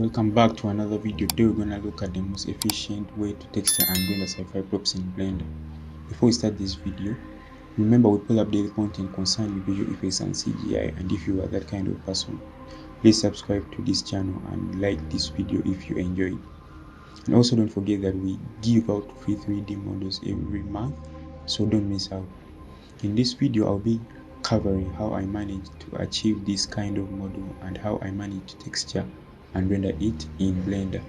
Welcome back to another video. Today we're gonna look at the most efficient way to texture and render sci-fi props in Blender. Before we start this video, remember we pull up daily content concerning visual effects and CGI, and if you are that kind of person, please subscribe to this channel and like this video if you enjoy it. And also don't forget that we give out free 3D models every month, so don't miss out. In this video I'll be covering how I managed to achieve this kind of model and how I managed to texture and render it in Blender.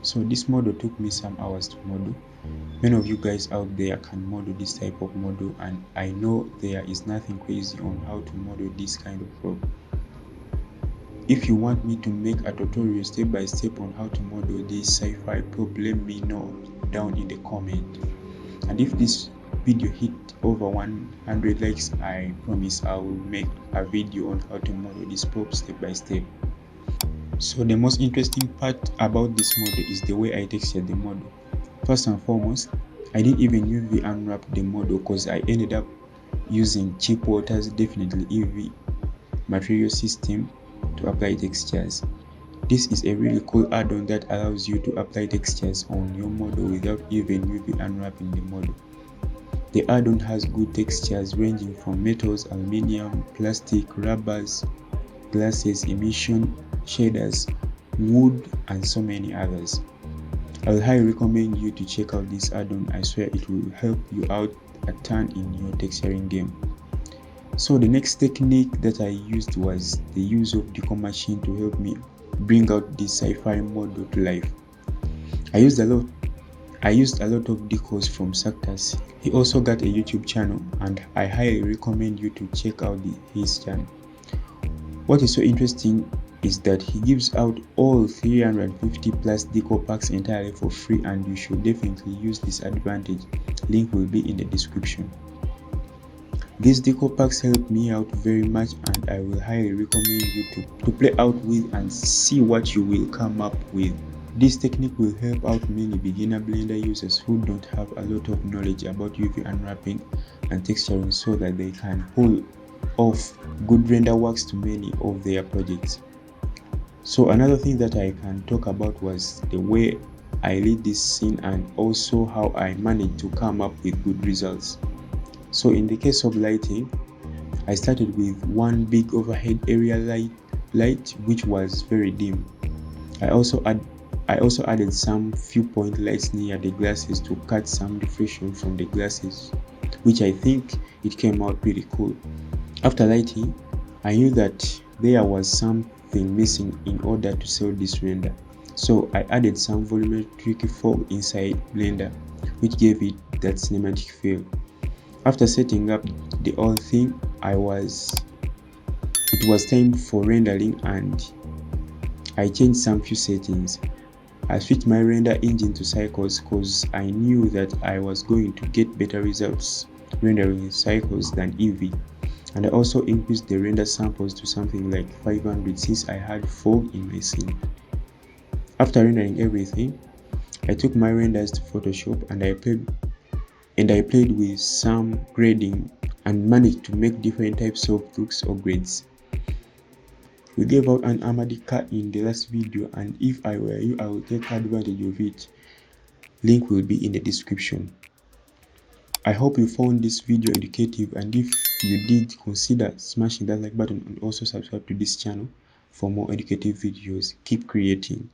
So this model took me some hours to model. Many of you guys out there can model this type of model, and I know there is nothing crazy on how to model this kind of prop. If you want me to make a tutorial step by step on how to model this sci-fi prop, let me know down in the comment. And if this video hit over 100 likes, I promise I will make a video on how to model this prop step by step. So the most interesting part about this model is the way I textured the model. First and foremost, I didn't even UV unwrap the model because I ended up using cheap waters, definitely UV material system, to apply textures. This is a really cool add-on that allows you to apply textures on your model without even UV unwrapping the model. The add-on has good textures ranging from metals, aluminium, plastic, rubbers, glasses, emission, shaders, wood, and so many others. I will highly recommend you to check out this add-on. I swear it will help you out a ton in your texturing game. So the next technique that I used was the use of deco machine to help me bring out this sci-fi model to life. I used a lot of decos from Success. He also got a YouTube channel, and I highly recommend you to check out his channel. What is so interesting is that he gives out all 350 plus deco packs entirely for free, and you should definitely use this advantage. Link will be in the description. These deco packs help me out very much, and I will highly recommend you to play out with and see what you will come up with. This technique will help out many beginner Blender users who don't have a lot of knowledge about UV unwrapping and texturing, so that they can pull off good render works to many of their projects. So another thing that I can talk about was the way I lit this scene, and also how I managed to come up with good results. So in the case of lighting, I started with one big overhead area light which was very dim. I also added some few point lights near the glasses to cut some reflection from the glasses, which I think it came out pretty cool. After lighting, I knew that there was something missing in order to sell this render, so I added some volumetric fog inside Blender, which gave it that cinematic feel. After setting up the whole thing, it was time for rendering, and I changed some few settings. I switched my render engine to cycles because I knew that I was going to get better results rendering in cycles than Eevee. And I also increased the render samples to something like 500 since I had fog in my scene. After rendering everything, I took my renders to Photoshop, and I played with some grading and managed to make different types of looks or grades. We gave out an Amadi car in the last video, and if I were you, I would take advantage of it. Link will be in the description. I hope you found this video educative, and if you did, consider smashing that like button and also subscribe to this channel for more educative videos. Keep creating.